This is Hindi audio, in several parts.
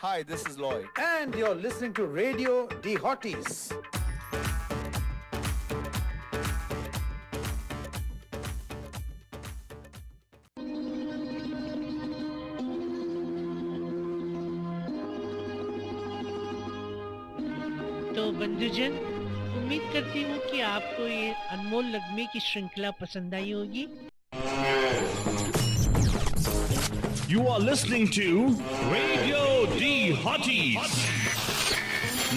Hi, this is Lloyd. And you're listening to Radio D Hotties. तो बंधुजन, उम्मीद करती हूँ कि आपको ये अनमोल नगमे की श्रृंखला पसंद आई होगी। You are listening to Radio D Hotties.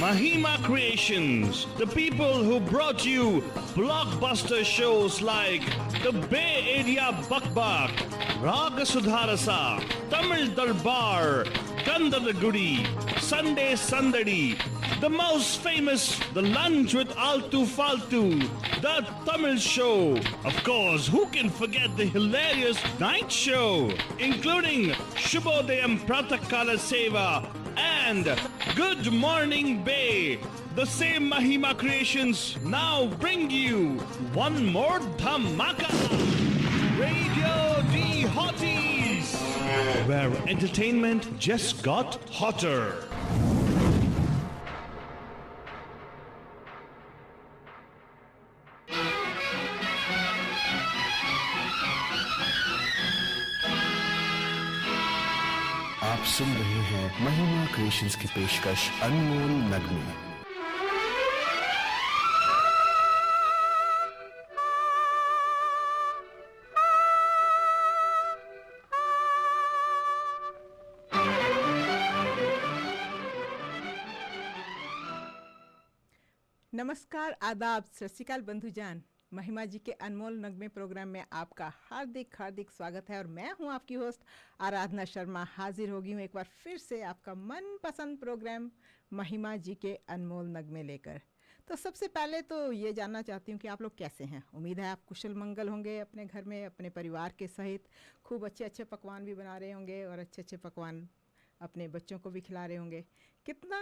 Mahima Creations, the people who brought you blockbuster shows like The Bay Area Buck Buck, Raga Sudharasa, Tamil Darbar, Gandhada Gudi, Sunday Sandadi, the most famous The Lunch with Altu Faltu, The Tamil Show. Of course, who can forget the hilarious Night Show, including Shubhodayam Pratakala Seva and Good Morning Bay. The same Mahima Creations now bring you one more Dhamaka. Radio D Hotties, where entertainment just got hotter. आप सुन रहे हैं महिमा क्रिएशंस की पेशकश अनमोल नगमे। नमस्कार, आदाब, सत श्री अकाल बंधुजान। महिमा जी के अनमोल नगमे प्रोग्राम में आपका हार्दिक हार्दिक स्वागत है और मैं हूं आपकी होस्ट आराधना शर्मा। हाजिर होगी हूं एक बार फिर से आपका मनपसंद प्रोग्राम महिमा जी के अनमोल नगमे लेकर। तो सबसे पहले तो ये जानना चाहती हूं कि आप लोग कैसे हैं। उम्मीद है आप कुशल मंगल होंगे, अपने घर में अपने परिवार के सहित खूब अच्छे अच्छे पकवान भी बना रहे होंगे और अच्छे अच्छे पकवान अपने बच्चों को भी खिला रहे होंगे। कितना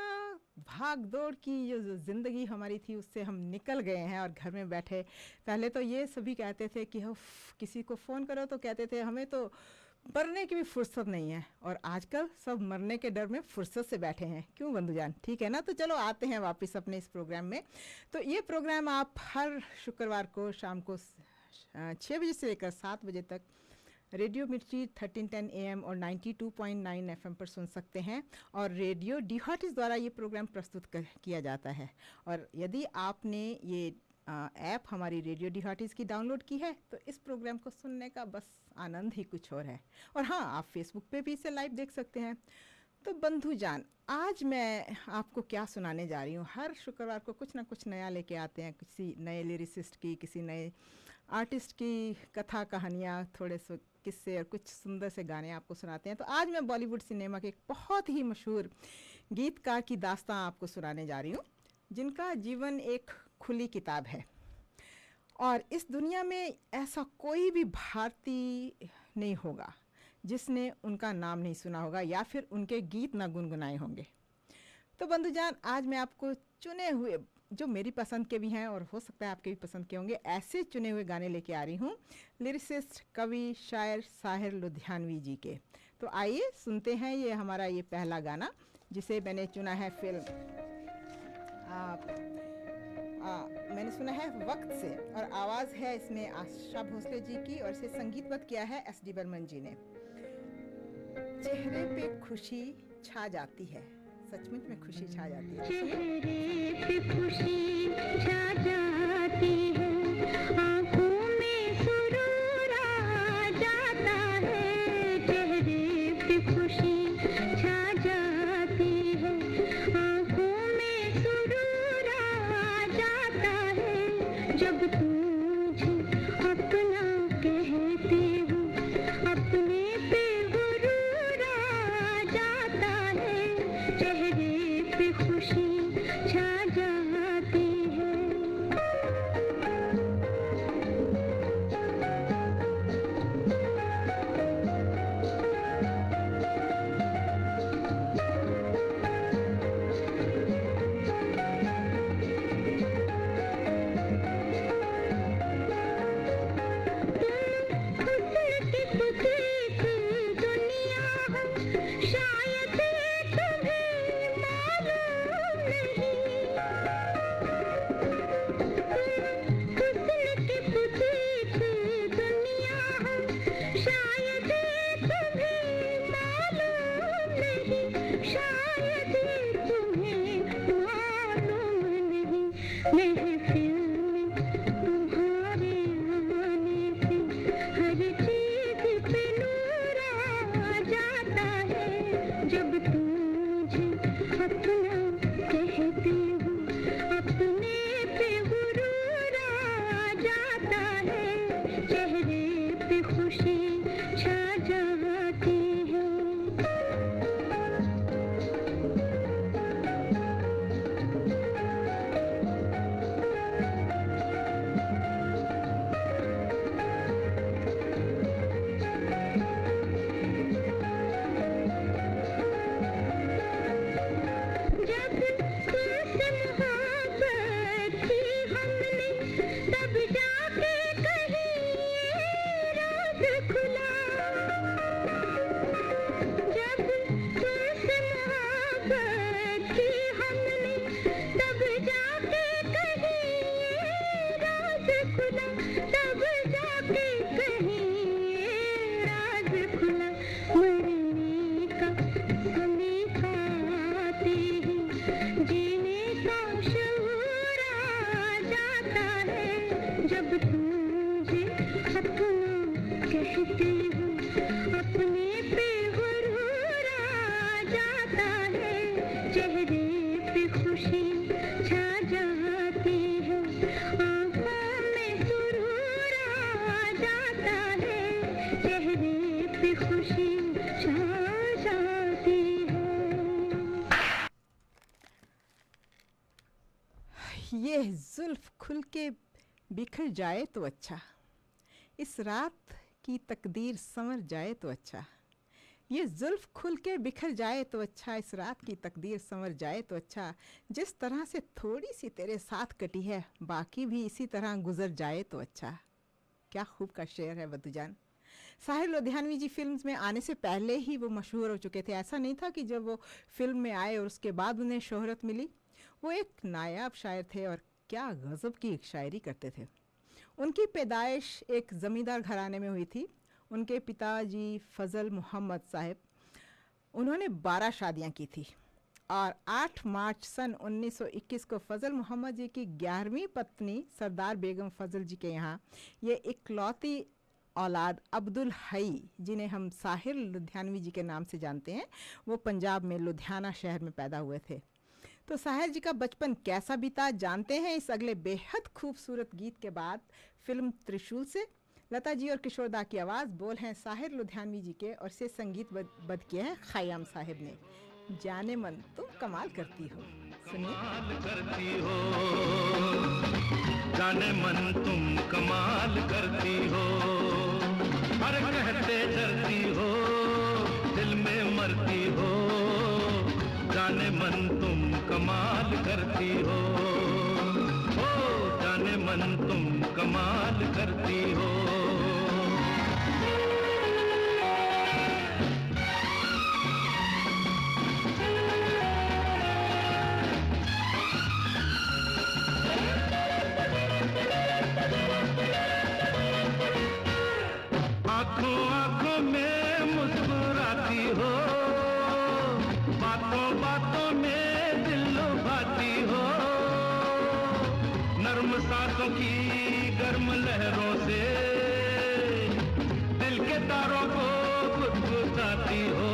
भाग दौड़ की जो ज़िंदगी हमारी थी उससे हम निकल गए हैं और घर में बैठे। पहले तो ये सभी कहते थे कि किसी को फ़ोन करो तो कहते थे हमें तो मरने की भी फुर्सत नहीं है, और आजकल सब मरने के डर में फुर्सत से बैठे हैं। क्यों बंधुजान, ठीक है ना। तो चलो आते हैं वापस अपने इस प्रोग्राम में। तो ये प्रोग्राम आप हर शुक्रवार को शाम को 6 बजे से लेकर 7 बजे तक रेडियो मिर्ची 1310 AM और 92.9 FM पर सुन सकते हैं, और रेडियो डी हॉटीज द्वारा ये प्रोग्राम प्रस्तुत किया जाता है। और यदि आपने ये ऐप हमारी रेडियो डी हॉटीज की डाउनलोड की है तो इस प्रोग्राम को सुनने का बस आनंद ही कुछ और है। और हाँ, आप फेसबुक पे भी इसे लाइव देख सकते हैं। तो बंधुजान, आज मैं आपको क्या सुनाने जा रही हूँ। हर शुक्रवार को कुछ ना कुछ नया लेके आते हैं, किसी नए लिरिसिस्ट की, किसी नए आर्टिस्ट की कथा कहानियाँ, थोड़े से किस्से और कुछ सुंदर से गाने आपको सुनाते हैं। तो आज मैं बॉलीवुड सिनेमा के एक बहुत ही मशहूर गीतकार की दास्तां आपको सुनाने जा रही हूँ, जिनका जीवन एक खुली किताब है। और इस दुनिया में ऐसा कोई भी भारतीय नहीं होगा जिसने उनका नाम नहीं सुना होगा या फिर उनके गीत ना गुनगुनाए होंगे। तो बंधुजान, आज मैं आपको चुने हुए, जो मेरी पसंद के भी हैं और हो सकता है आपके भी पसंद के होंगे, ऐसे चुने हुए गाने लेके आ रही हूँ लिरिसिस्ट, कवि, शायर साहिर लुधियानवी जी के। तो आइए सुनते हैं ये हमारा ये पहला गाना, जिसे मैंने चुना है फिल्म मैंने सुना है वक्त से, और आवाज़ है इसमें आशा भोसले जी की, और इसे संगीतबद्ध किया है SD बर्मन जी ने। चेहरे पे खुशी छा जाती है, सचमुच में खुशी छा जाती है। चेहरे पे खुशी छा जाती है, आँखों में सुरूर आ जाता है। चेहरे पे खुशी छा जाती है, आँखों में सुरूर आ जाता है। जब तू मुझे अपना कहती हूँ, अपने पे गुरूर आ जाता है। चेहरे पे खुशी छा जाती है। शायद तुम्हें मालूम नहीं महफिल में तुम्हारे आने से हर चीज पे नूर आ जाता है जब तुम मुझे अपना कहते हो अपने पे गुरूर आ जाता है चेहरे पे खुशी छा जाती है जब तुमसे मोहब्बत की हमने तब जाके कहीं ये राज खुला जब तुमसे मोहब्बत की हमने तब जाके कहीं ये राज खुला तब जाके कहीं ये राज खुला मरने का समय आते ही जीने का शऊर आ जाता है जब तुम मुझे अपना कहते हो अपने पे गुरूर आ जाता है चेहरे पे खुशी छा जाती है आंखों में सुरूर आ जाता है चेहरे पे खुशी छा जाती है ये जुल्फ खुल के बिखर जाए तो अच्छा इस रात की तकदीर संवर जाए तो अच्छा ये जुल्फ खुल के बिखर जाए तो अच्छा इस रात की तकदीर संवर जाए तो अच्छा जिस तरह से थोड़ी सी तेरे साथ कटी है बाकी भी इसी तरह गुजर जाए तो अच्छा क्या खूब का शेर है वदुजान साहिर लुधियानवी जी फिल्म्स में आने से पहले ही वो मशहूर हो चुके थे ऐसा नहीं था कि जब वो फिल्म में आए और उसके बाद उन्हें शोहरत मिली वो एक नायाब शायर थे और क्या गज़ब की एक शायरी करते थे उनकी पैदाइश एक ज़मींदार घराने में हुई थी उनके पिताजी फजल मोहम्मद साहब उन्होंने 12 शादियां की थी और 8 मार्च सन 1921 को फजल मोहम्मद जी की 11वीं पत्नी सरदार बेगम फजल जी के यहाँ ये इकलौती औलाद अब्दुल हई जिन्हें हम साहिर लुधियानवी जी के नाम से जानते हैं वो पंजाब में लुधियाना शहर में पैदा हुए थे तो साहिर जी का बचपन कैसा बीता जानते हैं इस अगले बेहद खूबसूरत गीत के बाद फिल्म त्रिशूल से लता जी और किशोर दा की आवाज़ बोल हैं साहिर लुधियानवी जी के और से संगीत बद किए हैं खयाम साहिब ने जाने मन तुम कमाल करती हो सुनिए करती हो जाने मन तुम कमाल करती हो हर कहते डरती हो दिल में मरती हो जाने मन तुम कमाल करती हो जाने मन तुम कमाल करती हो आंखों आंखों में मुस्कुराती हो बातों बातों में दिल लुभाती हो नर्म सांसों की गर्म लहरों से दिल के तारों को गुदगुदाती हो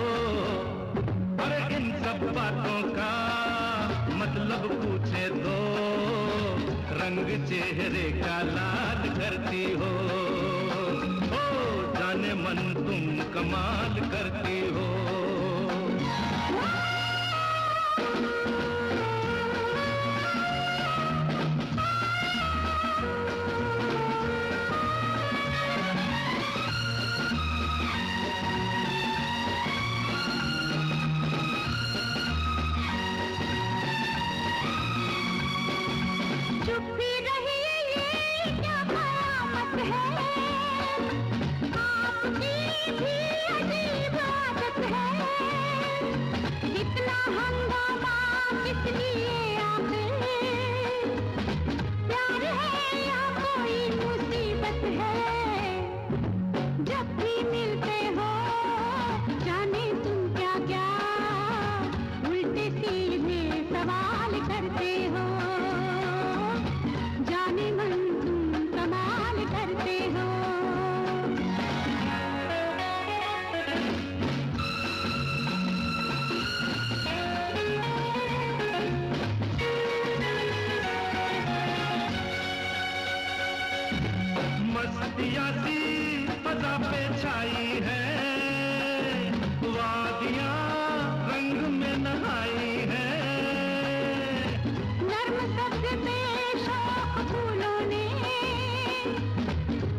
अरे इन सब बातों का मतलब पूछे तो रंग चेहरे का लाल करती हो जाने मन तुम कमाल करती हो चुप ही रहिए ये क्या कयामत है आपकी भी अजीब आदत है इतना हंगामा किस लिए आखिर प्यार है या कोई मुसीबत है जब भी मिलते हो जाने तुम क्या क्या पे छाई है, वादियां रंग में नहाई है। नर्म सब्ज पे शौक फूलों ने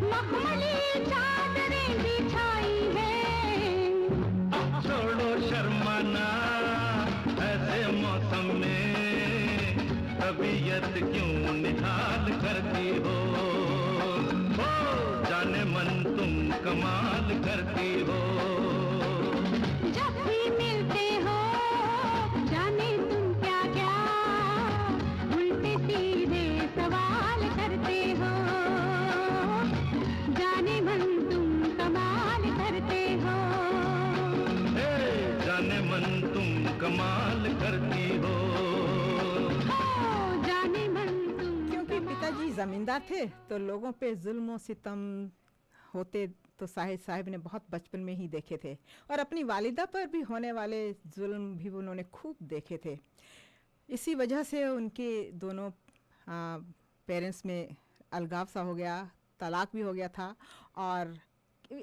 मखमली चादरें बिछाई है। अब छोड़ो शर्माना ऐसे मौसम में, तबीयत क्यों निहाल करती हो, जाने मन तुम कमाल करती हो। जब भी मिलते हो जाने तुम क्या क्या उल्टे सीधे सवाल करते हो, जाने मन तुम कमाल करते हो। जाने मन तुम कमाल करती हो, जाने मन तुम। क्योंकि पिताजी जमींदार थे तो लोगों पे जुल्म और सितम होते तो साहिर साहब ने बहुत बचपन में ही देखे थे, और अपनी वालिदा पर भी होने वाले जुल्म भी उन्होंने खूब देखे थे। इसी वजह से उनके दोनों पेरेंट्स में अलगाव सा हो गया, तलाक भी हो गया था। और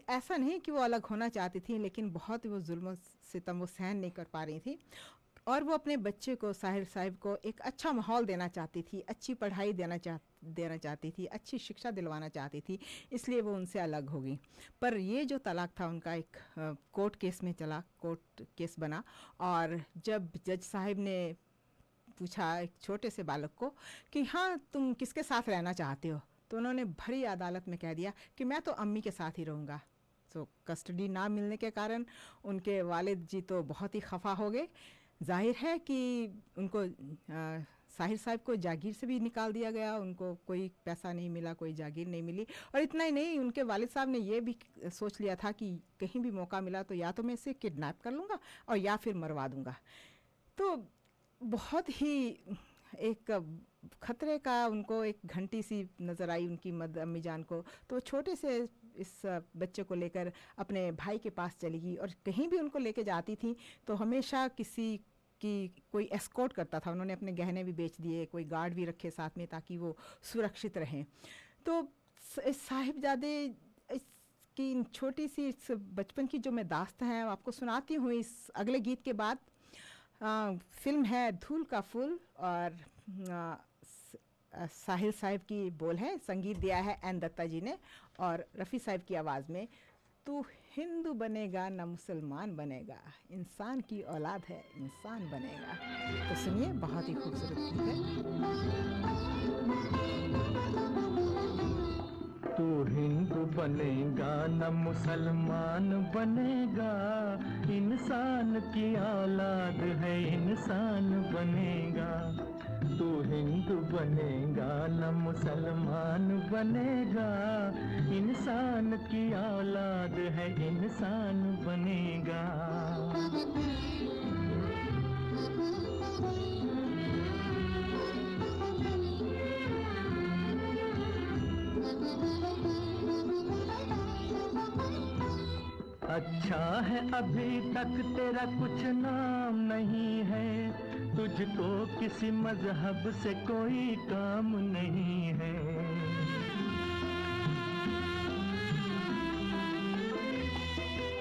ऐसा नहीं कि वो अलग होना चाहती थी, लेकिन बहुत वो जुल्म सितम वो सहन नहीं कर पा रही थी, और वो अपने बच्चे को साहिर साहब को एक अच्छा माहौल देना चाहती थी, अच्छी पढ़ाई देना चाहती थी, अच्छी शिक्षा दिलवाना चाहती थी, इसलिए वो उनसे अलग हो गई। पर ये जो तलाक था उनका एक कोर्ट केस में चला, कोर्ट केस बना, और जब जज साहब ने पूछा एक छोटे से बालक को कि हाँ तुम किसके साथ रहना चाहते हो, तो उन्होंने भरी अदालत में कह दिया कि मैं तो अम्मी के साथ ही रहूँगा। तो कस्टडी ना मिलने के कारण उनके वालिद जी तो बहुत ही खफा हो गए। जाहिर है कि उनको साहिर साहब को जागीर से भी निकाल दिया गया, उनको कोई पैसा नहीं मिला, कोई जागीर नहीं मिली। और इतना ही नहीं, उनके वालिद साहब ने ये भी सोच लिया था कि कहीं भी मौका मिला तो या तो मैं इसे किडनैप कर लूँगा और या फिर मरवा दूँगा। तो बहुत ही एक खतरे का उनको एक घंटी सी नज़र आई उनकी अम्मी जान को। तो छोटे से इस बच्चे को लेकर अपने भाई के पास चली गई, और कहीं भी उनको लेके जाती थी तो हमेशा किसी की कोई एस्कॉर्ट करता था। उन्होंने अपने गहने भी बेच दिए, कोई गार्ड भी रखे साथ में ताकि वो सुरक्षित रहें। तो इस साहिबजादे की छोटी सी इस बचपन की जो मैं दास्तां हैं आपको सुनाती हूँ इस अगले गीत के बाद। फिल्म है धूल का फूल, और साहिल साहब की बोल है, संगीत दिया है एन दत्ता जी ने, और रफ़ी साहब की आवाज़ में। तू हिंदू बनेगा ना मुसलमान बनेगा, इंसान की औलाद है इंसान बनेगा। तो सुनिए, बहुत ही खूबसूरत गीत है। तू हिंदू बनेगा न मुसलमान बनेगा, इंसान की औलाद है इंसान बनेगा। तू हिंदू बनेगा न मुसलमान बनेगा, इंसान की औलाद है इंसान बनेगा। अच्छा है अभी तक तेरा कुछ नाम नहीं है, तुझको किसी मजहब से कोई काम नहीं है।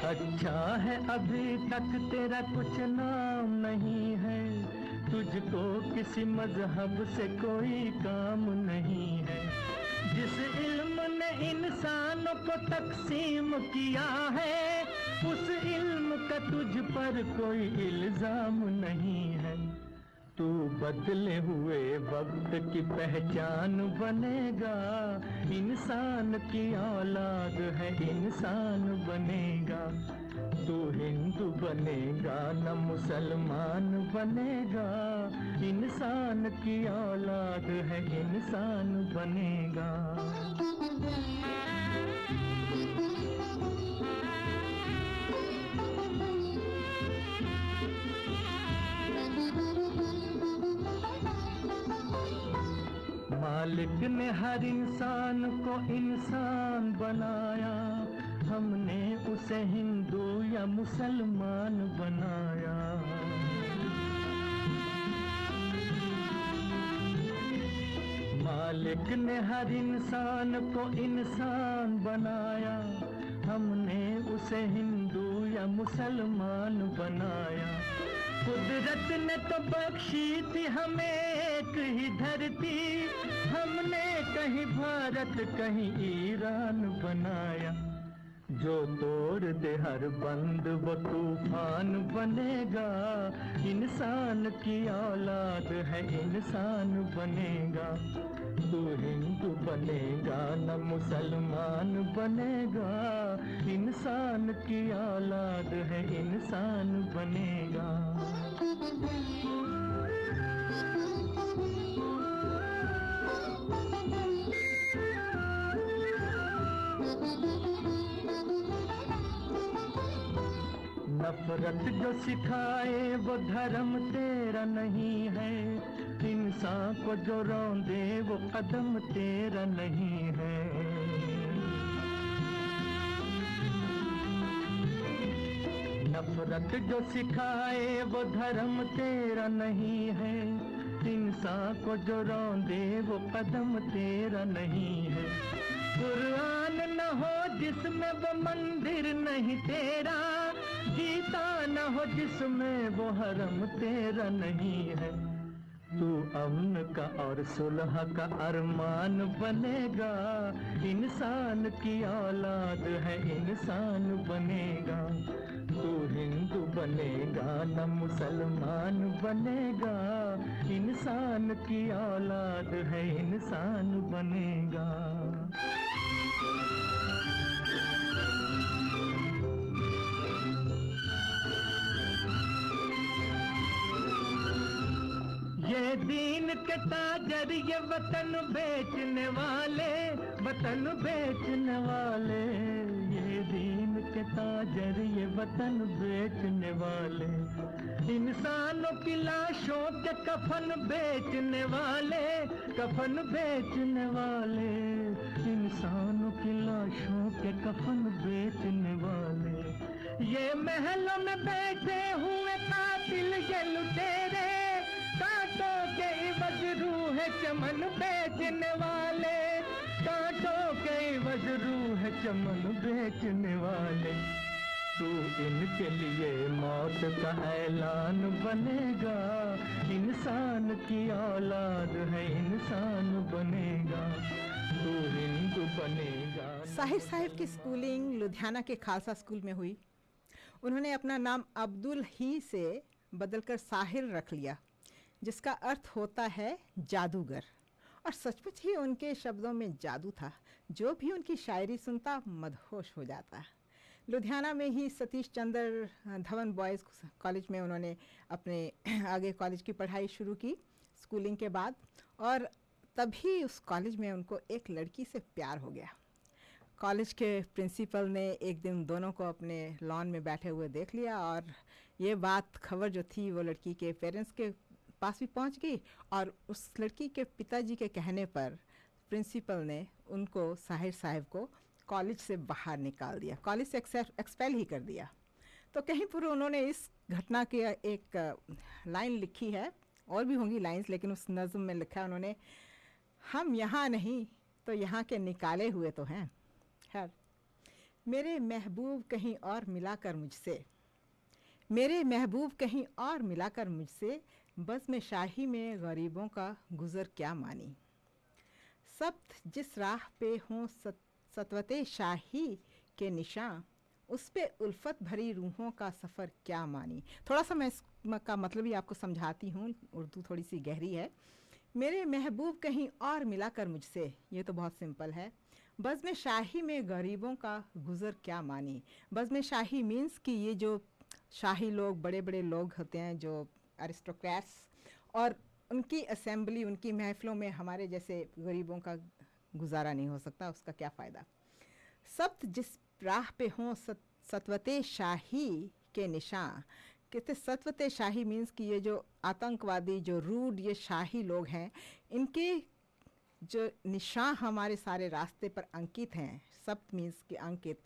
अच्छा है अभी तक तेरा कुछ नाम नहीं है, तुझको किसी मजहब से कोई काम नहीं है। जिस इल्म ने इंसानों को तकसीम किया है, उस इल्म का तुझ पर कोई इल्जाम नहीं है। तू बदले हुए वक्त की पहचान बनेगा, इंसान की औलाद है इंसान बनेगा। तू हिंदू बनेगा न मुसलमान बनेगा, इंसान की औलाद है इंसान बनेगा। मालिक ने हर इंसान को इंसान बनाया, हमने उसे हिंदू या मुसलमान बनाया। मालिक ने हर इंसान को इंसान बनाया, हमने उसे हिंदू या मुसलमान बनाया। कुदरत ने तो बख्शी थी हमें एक ही धरती, हमने कहीं भारत कहीं ईरान बनाया। जो तोड़ दे हर बंद वो तूफान बनेगा, इंसान की औलाद है इंसान बनेगा। तू हिंदू बनेगा न मुसलमान बनेगा, इंसान की औलाद है इंसान बनेगा। नफरत जो सिखाए वो धर्म तेरा नहीं है, इंसान को जो रौंदे वो कदम तेरा नहीं है। नफरत जो सिखाए वो धर्म तेरा नहीं है, इंसान को जो रौंदे वो कदम तेरा नहीं है। कुरान न हो जिसमें वो मंदिर नहीं तेरा, गीता न हो जिसमें वो हरम तेरा नहीं है। तू अमन का और सुलह का अरमान बनेगा, इंसान की औलाद है इंसान बनेगा। तू हिंदू बनेगा न मुसलमान बनेगा, इंसान की औलाद है इंसान बनेगा। ये दीन के ताजर ये वतन बेचने वाले, वतन बेचने वाले। ये दीन के ताजर ये वतन बेचने वाले, इंसानों की लाशों के कफन बेचने वाले, कफन बेचने वाले। इंसानों की लाशों के कफन बेचने वाले। ये महलों में बैठे हुए कातिल ये लुटेरे, कांटों के इवज रूह चमन बेचने वाले, कांटों के इवज रूह चमन बेचने वाले। तू इनके लिए मौत का ऐलान बनेगा, इंसान की औलाद है इंसान बनेगा। तू हिंदू बनेगा। साहिर साहिब की स्कूलिंग लुधियाना के खालसा स्कूल में हुई। उन्होंने अपना नाम अब्दुल ही से बदलकर साहिर रख लिया, जिसका अर्थ होता है जादूगर। और सचमुच ही उनके शब्दों में जादू था। जो भी उनकी शायरी सुनता मदहोश हो जाता। लुधियाना में ही सतीश चंद्र धवन बॉयज़ कॉलेज में उन्होंने अपने आगे कॉलेज की पढ़ाई शुरू की स्कूलिंग के बाद, और तभी उस कॉलेज में उनको एक लड़की से प्यार हो गया। कॉलेज के प्रिंसिपल ने एक दिन दोनों को अपने लॉन में बैठे हुए देख लिया, और ये बात खबर जो थी वो लड़की के पेरेंट्स के पास भी पहुंच गई, और उस लड़की के पिताजी के कहने पर प्रिंसिपल ने उनको साहिर साहब को कॉलेज से बाहर निकाल दिया, कॉलेज से एक्सपेल ही कर दिया। तो कहीं पर उन्होंने इस घटना की एक लाइन लिखी है, और भी होंगी लाइंस, लेकिन उस नज़्म में लिखा है उन्होंने, हम यहाँ नहीं तो यहाँ के निकाले हुए तो हैं। खैर, मेरे महबूब कहीं और मिलाकर मुझसे, मेरे महबूब कहीं और मिलाकर मुझसे, बस में शाही में गरीबों का गुज़र क्या मानी। सब जिस राह पे हों सतवते शाही के निशान, उस पे उल्फत भरी रूहों का सफ़र क्या मानी। थोड़ा सा मैं इसका मतलब ही आपको समझाती हूँ, उर्दू थोड़ी सी गहरी है। मेरे महबूब कहीं और मिलाकर मुझसे, ये तो बहुत सिंपल है। बज़्म शाही में गरीबों का गुज़र क्या मानी। बज़्म शाही मीन्स कि ये जो शाही लोग, बड़े बड़े लोग होते हैं जो अरिस्टोक्रेट्स, और उनकी असेंबली, उनकी महफ़िलों में हमारे जैसे गरीबों का गुजारा नहीं हो सकता, उसका क्या फ़ायदा। सब जिस राह पे हों सतवते शाही के निशान। कहते सतवते शाही मीन्स कि ये जो आतंकवादी, जो रूड ये शाही लोग हैं, इनके जो निशान हमारे सारे रास्ते पर अंकित हैं। सप्त मीन्स कि अंकित।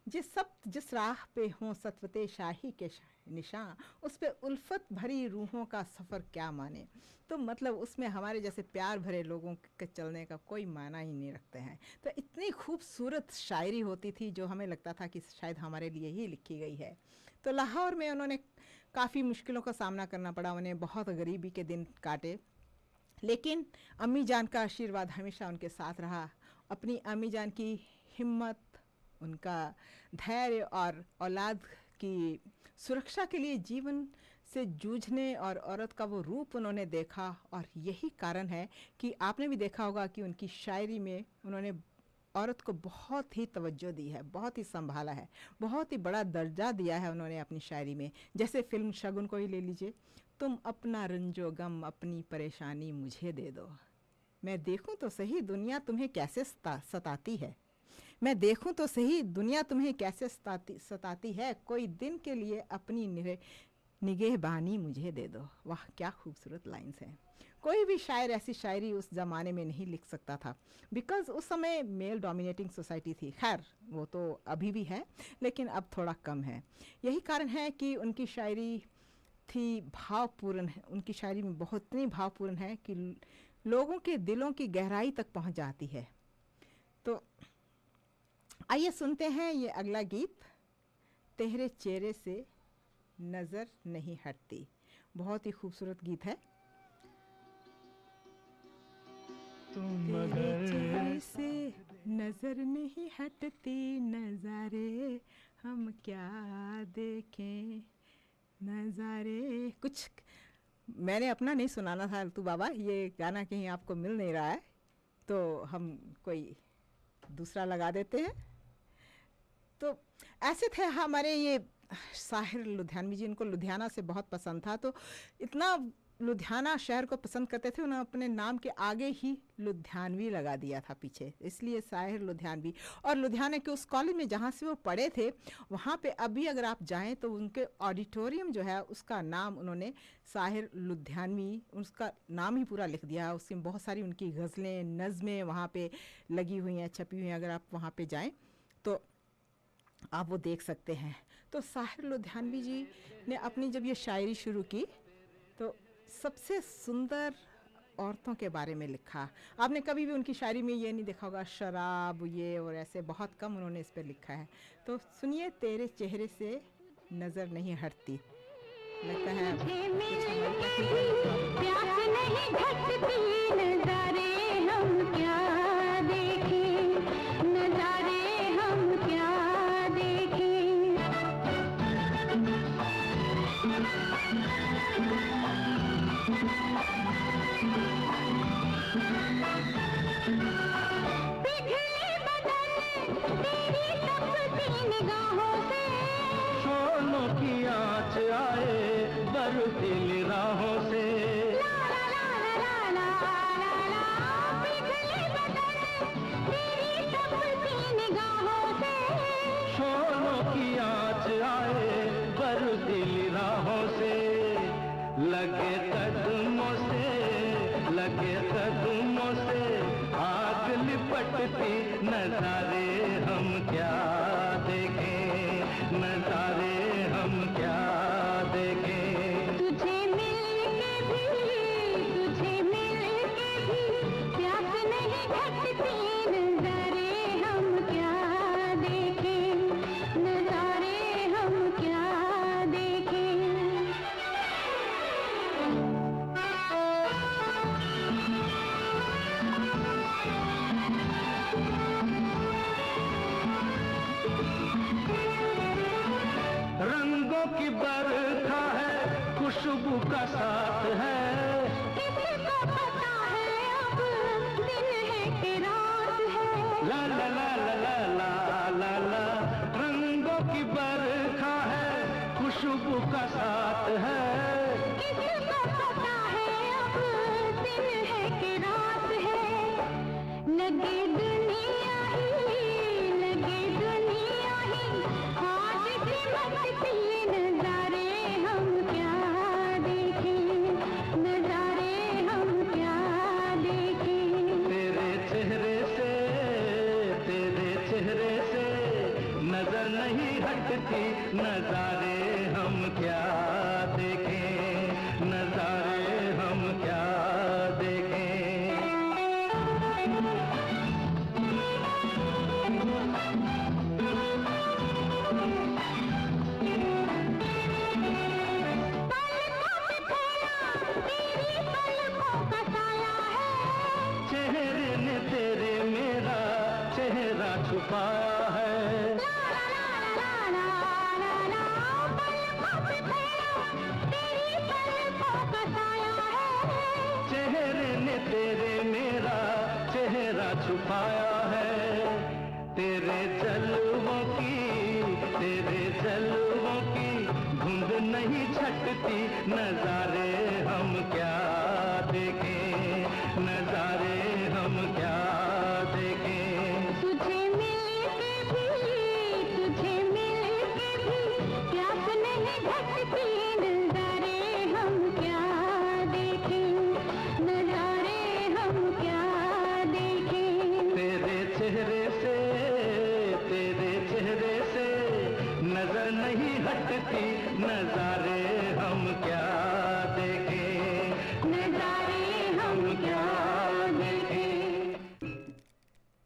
जिस राह पे हों सतवते शाही के निशान, उस पे उल्फत भरी रूहों का सफ़र क्या माने। तो मतलब उसमें हमारे जैसे प्यार भरे लोगों के चलने का कोई माना ही नहीं रखते हैं। तो इतनी खूबसूरत शायरी होती थी जो हमें लगता था कि शायद हमारे लिए ही लिखी गई है। तो लाहौर में उन्होंने काफ़ी मुश्किलों का सामना करना पड़ा, उन्हें बहुत गरीबी के दिन काटे, लेकिन अम्मी जान का आशीर्वाद हमेशा उनके साथ रहा। अपनी अम्मी जान की हिम्मत, उनका धैर्य और औलाद की सुरक्षा के लिए जीवन से जूझने और औरत का वो रूप उन्होंने देखा। और यही कारण है कि आपने भी देखा होगा कि उनकी शायरी में उन्होंने औरत को बहुत ही तवज्जो दी है, बहुत ही संभाला है, बहुत ही बड़ा दर्जा दिया है उन्होंने अपनी शायरी में। जैसे फिल्म शगुन को ही ले लीजिए, तुम अपना रंजो गम अपनी परेशानी मुझे दे दो, मैं देखूं तो सही दुनिया तुम्हें कैसे सताती है, मैं देखूं तो सही दुनिया तुम्हें कैसे सताती है, कोई दिन के लिए अपनी निगहबानी मुझे दे दो। वाह क्या खूबसूरत लाइन्स हैं। कोई भी शायर ऐसी शायरी उस ज़माने में नहीं लिख सकता था, बिकॉज़ उस समय मेल डोमिनेटिंग सोसाइटी थी। खैर वो तो अभी भी है, लेकिन अब थोड़ा कम है। यही कारण है कि उनकी शायरी थी भावपूर्ण है, उनकी शायरी में बहुत इतनी भावपूर्ण है कि लोगों के दिलों की गहराई तक पहुंच जाती है। तो आइए सुनते हैं ये अगला गीत, तेरे चेहरे से नज़र नहीं हटती। बहुत ही खूबसूरत गीत है। तेरे चेहरे से नज़र नहीं हटती, नज़ारे हम क्या देखें, नज़ारे। कुछ मैंने अपना नहीं सुनाना था अल्तू बाबा, ये गाना कहीं आपको मिल नहीं रहा है तो हम कोई दूसरा लगा देते हैं। तो ऐसे थे हमारे ये साहिर लुधियानवी जी, इनको लुधियाना से बहुत पसंद था, तो इतना लुधियाना शहर को पसंद करते थे, उन्होंने अपने नाम के आगे ही लुधियानवी लगा दिया था पीछे, इसलिए साहिर लुधियानवी। और लुधियाना के उस कॉलेज में जहाँ से वो पढ़े थे, वहाँ पे अभी अगर आप जाएं तो उनके ऑडिटोरियम जो है उसका नाम उन्होंने साहिर लुधियानवी, उसका नाम ही पूरा लिख दिया। उसमें बहुत सारी उनकी गज़लें, नज़में वहाँ पे लगी हुई हैं, छपी हुई हैं। अगर आप वहाँ पे जाएँ तो आप वो देख सकते हैं। तो साहिर लुधियानवी जी ने अपनी जब ये शायरी शुरू की तो सबसे सुंदर औरतों के बारे में लिखा। आपने कभी भी उनकी शायरी में ये नहीं देखा होगा शराब ये और ऐसे, बहुत कम उन्होंने इस पर लिखा है। तो सुनिए, तेरे चेहरे से नज़र नहीं हटती। लगता है प्यास नहीं घटती, नज़ारे हम क्या देखें, नज़ारे हम क्या देखें। पिघले बदन तेरी तपती निगाहों से, शोलों की आँच आए बर्फीली राहों से, ला ला ला ला ला ला ला। पिघले बदन तेरी तपती निगाहों से, शोलों की आँच आए बर्फीली राहों से, लगे कदमों से, लगे कदमों से आग लिपटती, नज़ारे हम क्या देखें, नज़ारे हम क्या देखें। तुझे मिलके भी प्यास नहीं घटती, नज़ारे हम क्या देखें, नज़ारे हम क्या देखें। रंगों की बरखा है, खुशबू का साथ है, किसको पता है अब दिन है कि रात है, ला ला ला ला ला ला ला ला। रंगों की बरखा है, खुशबू का साथ है, किसको पता है अब दिन है कि रात है। लगे दुनिया ही आज सिमटती, नज़ारे हम क्या देखें, नज़ारे हम क्या देखें। तेरे चेहरे से नजर नहीं हटती, नजारे हम क्या तेरे मेरा चेहरा छुपाया है। तेरे जलवों की धुंध नहीं छटती, नजारे हम क्या देखें, नजारे हम क्या देखें। तुझे मिलके भी प्यास नहीं घटती, नजारे हम क्या देखें, नजारे हम क्या देखें। तेरे चेहरे से नजर नहीं हटती, नजारे हम क्या देखें, नजारे हम क्या देखें।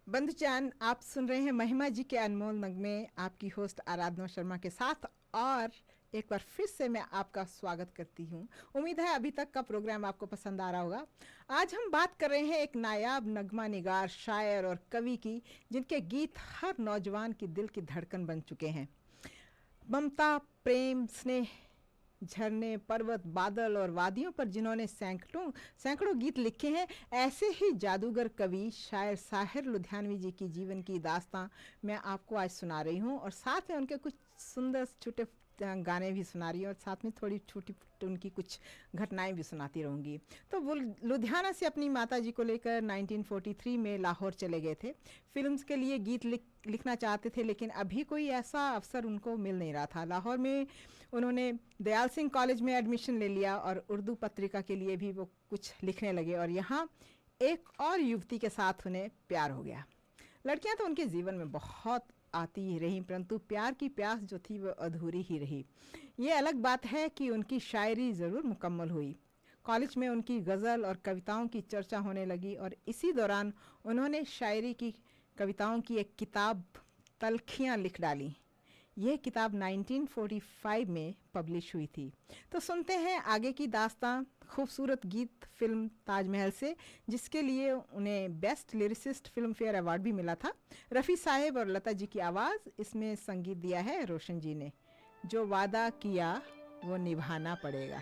बंधुजान, आप सुन रहे हैं महिमा जी के अनमोल नगमे, आपकी होस्ट आराधना शर्मा के साथ। और एक बार फिर से मैं आपका स्वागत करती हूँ। उम्मीद है अभी तक का प्रोग्राम आपको पसंद आ रहा होगा। आज हम बात कर रहे हैं एक नायाब नगमा निगार, शायर और कवि की, जिनके गीत हर नौजवान की दिल की धड़कन बन चुके हैं। ममता, प्रेम, स्नेह, झरने, पर्वत, बादल और वादियों पर जिन्होंने सैकड़ों गीत लिखे हैं, ऐसे ही जादूगर कवि शायर साहिर लुधियानवी जी की जीवन की दास्तां मैं आपको आज सुना रही हूँ। और साथ में उनके कुछ सुंदर छोटे गाने भी सुना रही हूँ, और साथ में थोड़ी छोटी उनकी कुछ घटनाएं भी सुनाती रहूँगी। तो वो लुधियाना से अपनी माता जी को लेकर 1943 में लाहौर चले गए थे। फिल्म्स के लिए गीत लिखना चाहते थे, लेकिन अभी कोई ऐसा अवसर उनको मिल नहीं रहा था। लाहौर में उन्होंने दयाल सिंह कॉलेज में एडमिशन ले लिया और उर्दू पत्रिका के लिए भी वो कुछ लिखने लगे। और यहाँ एक और युवती के साथ उन्हें प्यार हो गया। लड़कियां तो उनके जीवन में बहुत आती ही रहीं, परंतु प्यार की प्यास जो थी वो अधूरी ही रही। ये अलग बात है कि उनकी शायरी ज़रूर मुकम्मल हुई। कॉलेज में उनकी गज़ल और कविताओं की चर्चा होने लगी, और इसी दौरान उन्होंने शायरी की कविताओं की एक किताब तलखियाँ लिख डाली। यह किताब 1945 में पब्लिश हुई थी। तो सुनते हैं आगे की दास्तां खूबसूरत गीत फिल्म ताजमहल से, जिसके लिए उन्हें best lyricist film fair award भी मिला था। रफ़ी साहिब और लता जी की आवाज़, इसमें संगीत दिया है रोशन जी ने। जो वादा किया वो निभाना पड़ेगा।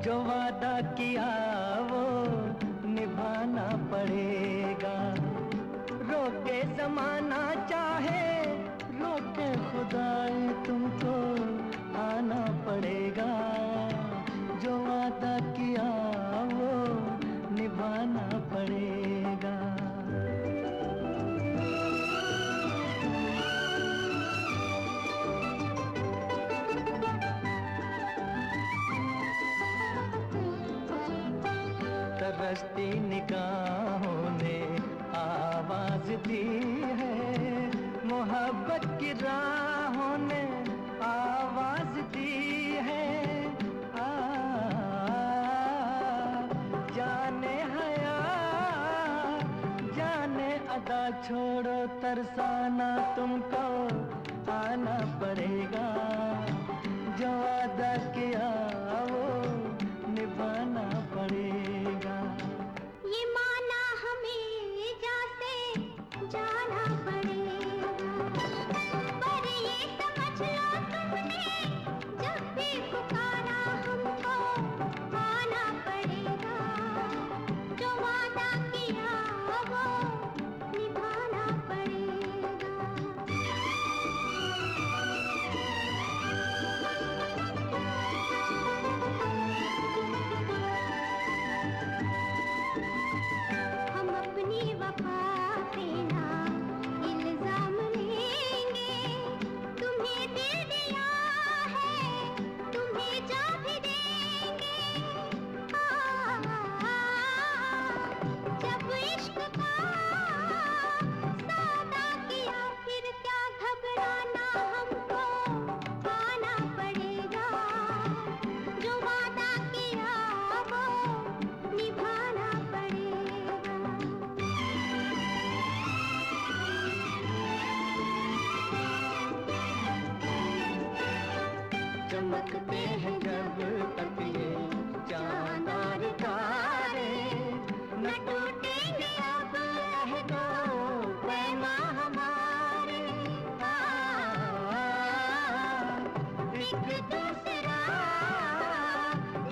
जो वादा किया वो निभाना पड़ेगा, रोके जमाना चाहे रोके खुदाई, तुमको आना पड़ेगा। जो वादा किया वो निभाना पड़ेगा। तरसती निगाहों ने आवाज दी है, मोहब्बत की राहों ने आवाज दी है। जाने हया जाने अदा छोड़ो, तरसाना तुमको आना पड़ेगा। जो वादा किया वो निभाना पड़ेगा। ये माना हमें जासे जाना पड़ेगा, पर ये समझ लो तुमने जब भी पुकारा हमको आना पड़ेगा। जो वादा किया वो निभाना पड़ेगा। एक दूसरा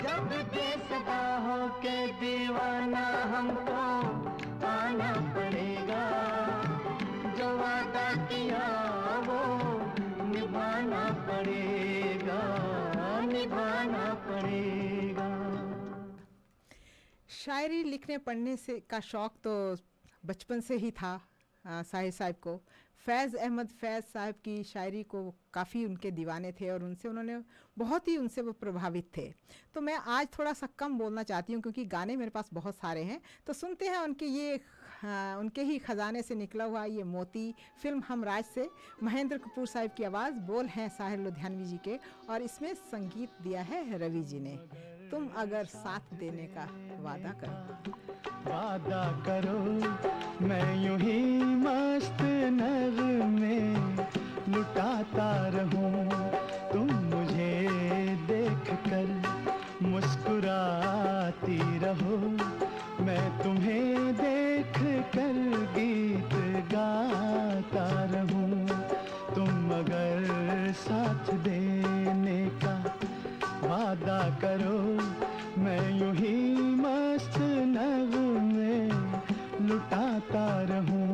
जब बेसदा हो के दीवाना हमको आना पड़ेगा, जो वादा किया वो निभाना पड़ेगा, निभाना पड़ेगा। शायरी लिखने पढ़ने से का शौक़ तो बचपन से ही था साहिर साहब को। फैज़ अहमद फैज़ साहब की शायरी को काफ़ी उनके दीवाने थे और उन्होंने बहुत ही उनसे वो प्रभावित थे। तो मैं आज थोड़ा सा कम बोलना चाहती हूँ क्योंकि गाने मेरे पास बहुत सारे हैं। तो सुनते हैं उनके ही ख़जाने से निकला हुआ ये मोती, फिल्म हमराज से। महेंद्र कपूर साहब की आवाज़, बोल हैं साहिर लुधियानवी जी के और इसमें संगीत दिया है रवि जी ने। तुम अगर साथ देने का वादा करो, वादा करो मैं यूं ही मस्त नगमे लुटाता रहूं, तुम मुझे देख कर मुस्कुराती रहो, मैं तुम्हें देख कर गीत गाता रहूं, तुम अगर साथ देने का वादा करो, मैं यूं ही मस्त नगमे लुटाता रहूं।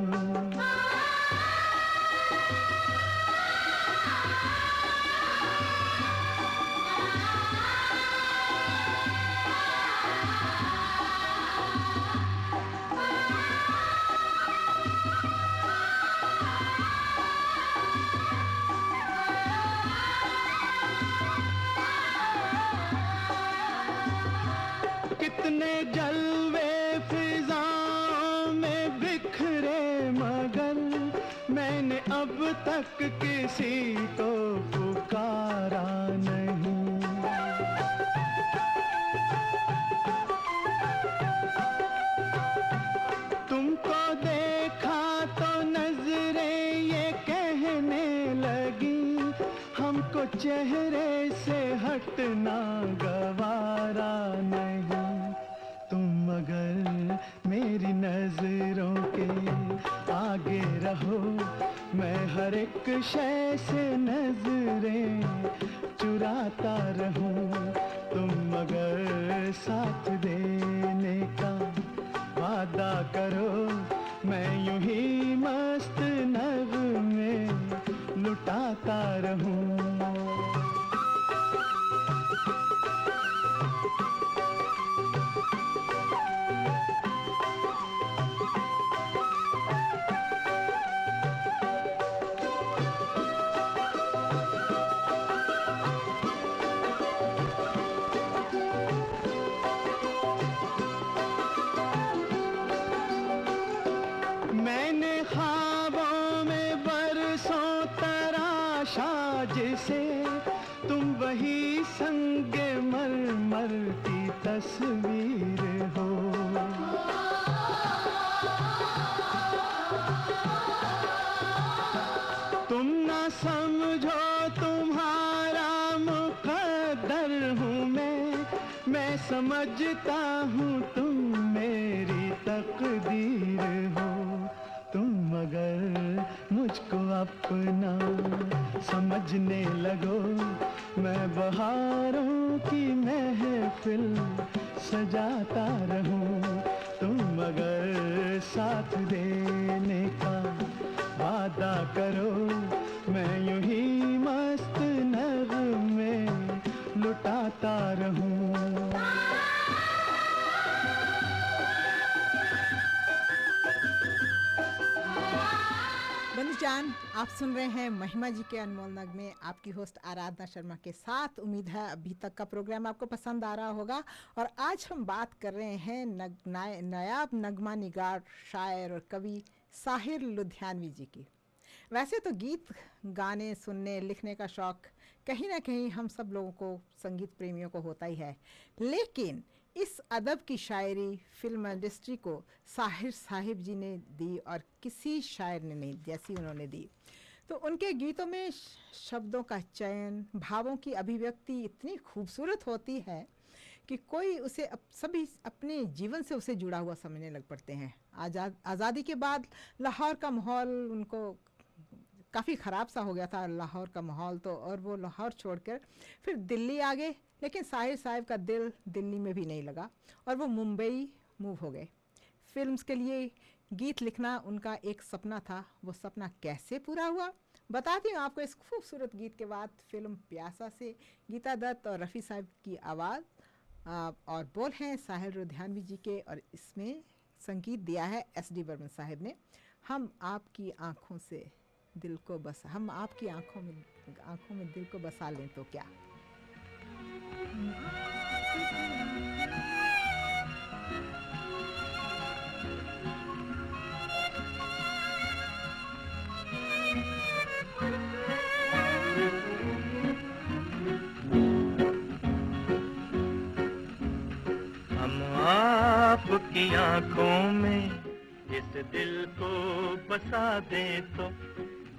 कितने जलवे फिजाओं में बिखरे मगर मैंने अब तक किसी को पुकारा नहीं, तुमको देखा तो नजरें ये कहने लगी, हमको चेहरे से हटना गवारा नहीं, तुम अगर मेरी नजरों के आगे रहो, मैं हर एक शय से नजरें चुराता रहूं, तुम अगर साथ देने का वादा करो, मैं यूं ही मस्त नगमे लुटाता रहूं। मैंने ख्वाबों में बरसों तराशा जिसे, तुम वही संगे मरमर की तस्वीर हो, तुम ना समझो तुम्हारा मुकद्दर हूँ मैं समझता हूँ तुम मेरी तकदीर हो, तुम अगर मुझको अपना समझने लगो, मैं बहारों की महफिल सजाता रहूं, तुम अगर साथ देने का वादा करो, मैं यूं ही मस्त नगमे लुटाता रहूं। बंधुजान, आप सुन रहे हैं महिमा जी के अनमोल नगमे, आपकी होस्ट आराधना शर्मा के साथ। उम्मीद है अभी तक का प्रोग्राम आपको पसंद आ रहा होगा। और आज हम बात कर रहे हैं नायाब नगमा निगार, शायर और कवि साहिर लुधियानवी जी की। वैसे तो गीत गाने, सुनने, लिखने का शौक़ कहीं ना कहीं हम सब लोगों को, संगीत प्रेमियों को होता ही है, लेकिन इस अदब की शायरी फिल्म इंडस्ट्री को साहिर साहिब जी ने दी और किसी शायर ने नहीं जैसी उन्होंने दी। तो उनके गीतों में शब्दों का चयन, भावों की अभिव्यक्ति इतनी खूबसूरत होती है कि कोई उसे सभी अपने जीवन से उसे जुड़ा हुआ समझने लग पड़ते हैं। आज़ादी के बाद लाहौर का माहौल उनको काफ़ी ख़राब सा हो गया था लाहौर का माहौल, तो और वो लाहौर छोड़कर फिर दिल्ली आ गए, लेकिन साहिर साहब का दिल दिल्ली में भी नहीं लगा और वो मुंबई मूव हो गए। फिल्म्स के लिए गीत लिखना उनका एक सपना था, वो सपना कैसे पूरा हुआ बताती हूँ आपको इस खूबसूरत गीत के बाद। फिल्म प्यासा से गीता दत्त और रफ़ी साहब की आवाज़ और बोल हैं साहिल लुधियानवी जी के, और इसमें संगीत दिया है एस.डी. बर्मन साहब ने। हम आपकी आंखों में दिल को बसा लें तो क्या। हम आपकी आंखों में इस दिल को बसा दे तो,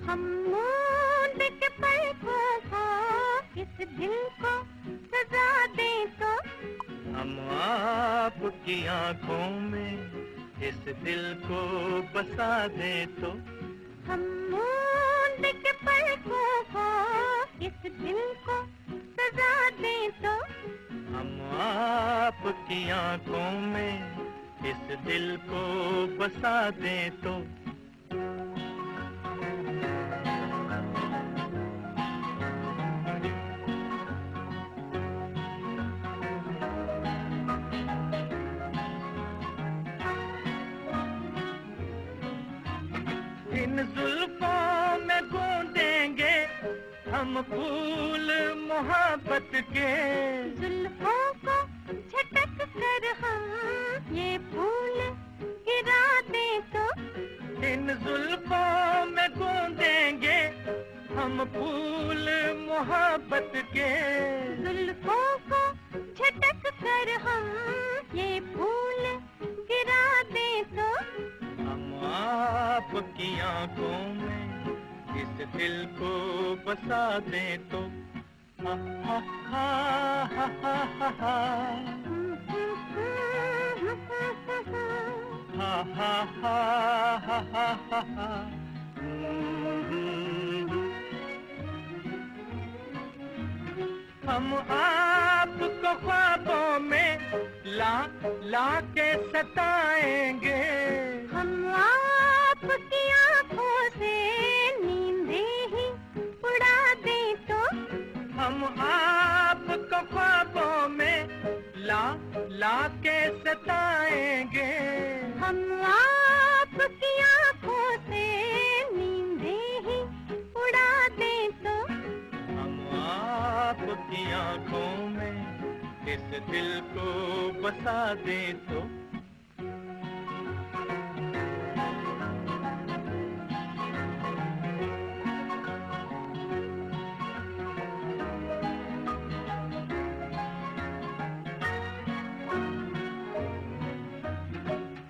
हम मूंद के पलकों को इस दिल को सजा दे तो, हम आपकी आंखों में इस दिल को बसा दे तो, हम मूंद के पलकों को इस दिल को सजा दे तो, हम आपकी आंखों में इस दिल को बसा दे तो। इन जुल्फों में गूंदेंगे हम फूल मोहब्बत के, जुल्फों को झटक कर हम ये फूल गिरा दे तो, इन जुल्फों में गूंदेंगे हम फूल मोहब्बत के, जुल्फों को झटक कर हम ये फूल गिरा दे तो, हम आपकी आंखों में इस दिल को बसा दे तो। हा हा हा हा हा हा हा हा हा हा हा हा हा। हम आपको ख्वाबों में ला के सताएंगे, हम आपकी आँखों से नींदें ही उड़ा दे तो, हम आपको ख्वाबों में ला के सताएंगे, हम आपकी आँखों से नींदें ही उड़ा दे तो, हम आपकी आंखों में इस दिल को बसा दे तो।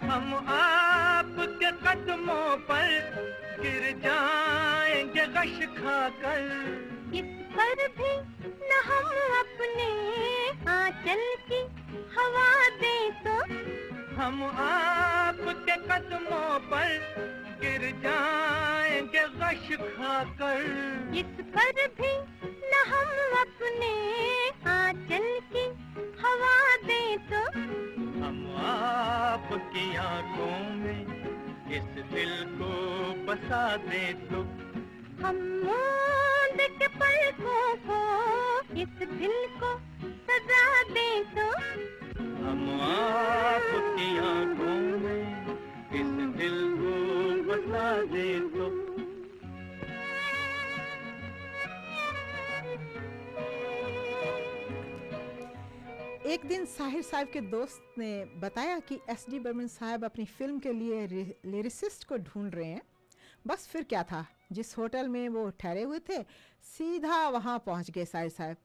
हम आपके कदमों पर गिर जाएंगे गश खाकर, इस पर भी न हम अपने आंचल की हवा दे तो, हम आपके कदमों पर गिर जाएंगे गश खाकर, इस पर भी न हम अपने आंचल की हवा दे तो, हम आपकी आंखों में इस दिल को बसा दे तो। हम मूंद के पलकों को इस दिल को सजा दे तो, हम आपकी आंखों में इस दिल को बसा दे तो। एक दिन साहिर साहब के दोस्त ने बताया कि एस.डी. बर्मन साहब अपनी फिल्म के लिए लिरिसिस्ट को ढूंढ रहे हैं। बस फिर क्या था, जिस होटल में वो ठहरे हुए थे सीधा वहाँ पहुँच गए साहिर साहब।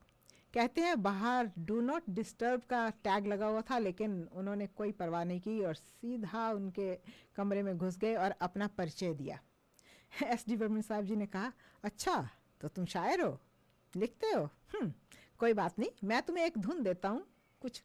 कहते हैं बाहर डू नॉट डिस्टर्ब का टैग लगा हुआ था, लेकिन उन्होंने कोई परवाह नहीं की और सीधा उनके कमरे में घुस गए और अपना परिचय दिया। एस.डी. बर्मन साहब जी ने कहा, अच्छा तो तुम शायर हो, लिखते हो? कोई बात नहीं, मैं तुम्हें एक धुन देता हूँ, कुछ